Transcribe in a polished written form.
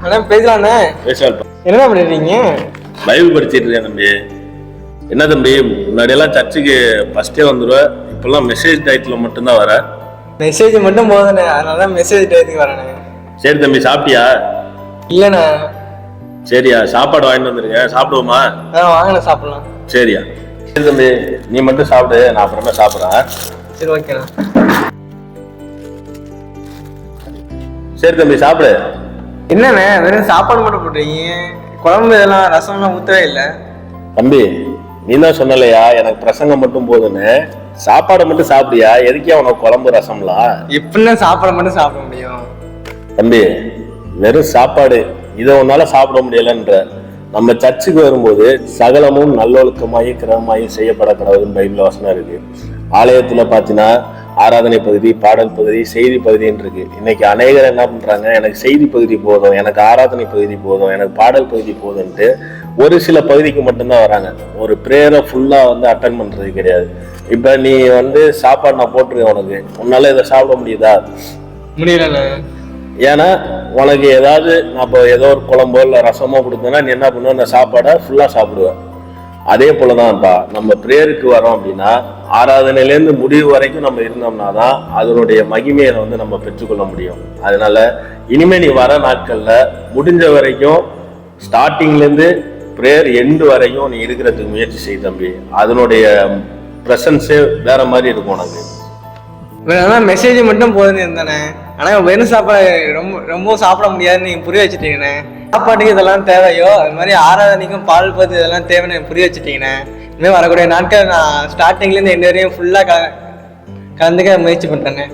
அண்ணா பேசலாண்ணே. பேசலாம். என்ன பண்ணிடுறீங்க? பைபிள் படிச்சிட்டு இருக்கேன் தம்பி. என்ன தம்பி, முன்னாடியெல்லாம் சர்ச்சுக்கு ஃபர்ஸ்டே வந்துடுவேன், இப்பெல்லாம் மெசேஜ் டயத்தில் மட்டும்தான் வர. மெசேஜ் மட்டும் போதுண்ணே, அதனால தான் மெசேஜ் டயத்துக்கு வரேண்ணே. சரி தம்பி, சாப்பிட்டியா? இல்லைண்ணா. சரியா, சாப்பாடு வாங்கிட்டு வந்துருங்க, சாப்பிடுவோமா? வாங்கண்ணே, சாப்பிடலாம். சரியா, சரி தம்பி, நீ மட்டும் சாப்பிடு, நான் அப்புறமா சாப்பிட்றேன். சரி, ஓகேண்ணா. சரி தம்பி, சாப்பிடு. என்னண்ணே வெறும் சாப்பாடு மட்டும் போட்டுறீங்க, குழம்பு இதெல்லாம் ரசம்லாம் ஊற்றவே இல்லை. தம்பி, நீ தான் சொன்னலையா எனக்கு பிரசங்கம் மட்டும் போதுன்னு, சாப்பாடு மட்டும் சாப்பிடியா? எதுக்கே உனக்கு குழம்பு ரசம்லாம்? எப்படின்னா சாப்பாடு மட்டும் சாப்பிட முடியும்? தம்பி, வெறும் சாப்பாடு இதை உன்னால சாப்பிட முடியலன்ற, நம்ம சர்ச்சுக்கு வரும்போது சகலமும் நல்லொழுக்கமாயும் கிரமமாயும் செய்யப்படக்கூடாதுன்னு பைபிள் வசனம் இருக்கு. ஆலயத்துல பாத்தீங்கன்னா ஆராதனை பகுதி, பாடல் பகுதி, செய்தி பகுதின்னு இருக்கு. இன்னைக்கு அநேகர் என்ன பண்றாங்க, எனக்கு செய்தி பகுதி போதும், எனக்கு ஆராதனை பகுதி போதும், எனக்கு பாடல் பகுதி போதும்ன்ட்டு ஒரு சில பகுதிக்கு மட்டும்தான் வராங்க. ஒரு பிரேயரை ஃபுல்லா அட்டன் பண்றது கிடையாது. இப்ப நீ சாப்பாடு நான் போட்டிருக்கேன், உனக்கு உன்னால இதை சாப்பிட முடியுதா? முடியல. ஏன்னா உனக்கு ஏதாவது நான் இப்போ ஏதோ ஒரு குழம்போ இல்லை ரசமோ கொடுத்தேன்னா நீ என்ன பண்ணுவ, அந்த சாப்பாடை ஃபுல்லாக சாப்பிடுவேன். அதே போலதான்ப்பா, நம்ம பிரேயருக்கு வரோம் அப்படின்னா ஆராதனையிலேருந்து முடிவு வரைக்கும் நம்ம இருந்தோம்னா தான் அதனுடைய மகிமையை நம்ம பெற்றுக்கொள்ள முடியும். அதனால இனிமே நீ வர நாட்கள்ல முடிஞ்ச வரைக்கும் ஸ்டார்டிங்லேருந்து பிரேயர் எண்டு வரைக்கும் நீ இருக்கிறதுக்கு முயற்சி செய் தம்பி. அதனுடைய ப்ரெசன்ஸே வேற மாதிரி இருக்கும் உனக்கு. மெசேஜ் மட்டும் போதுன்னு இருந்தானே, ஆனா வெறும் சாப்பாடு ரொம்ப சாப்பிட முடியாதுன்னு நீங்க புரிய வச்சுட்டீங்கண்ணே. சாப்பாட்டுக்கு இதெல்லாம் தேவையோ அது மாதிரி ஆராதனைக்கும் பால் பத்தி இதெல்லாம் தேவைன்னு புரிய வச்சுட்டீங்கண்ணே. இனிமேல் வரக்கூடிய நாட்கள் நான் ஸ்டார்டிங்லேருந்து எண்டு வரையும் ஃபுல்லாக கலந்துக்க முயற்சி பண்ணுறேண்ணே.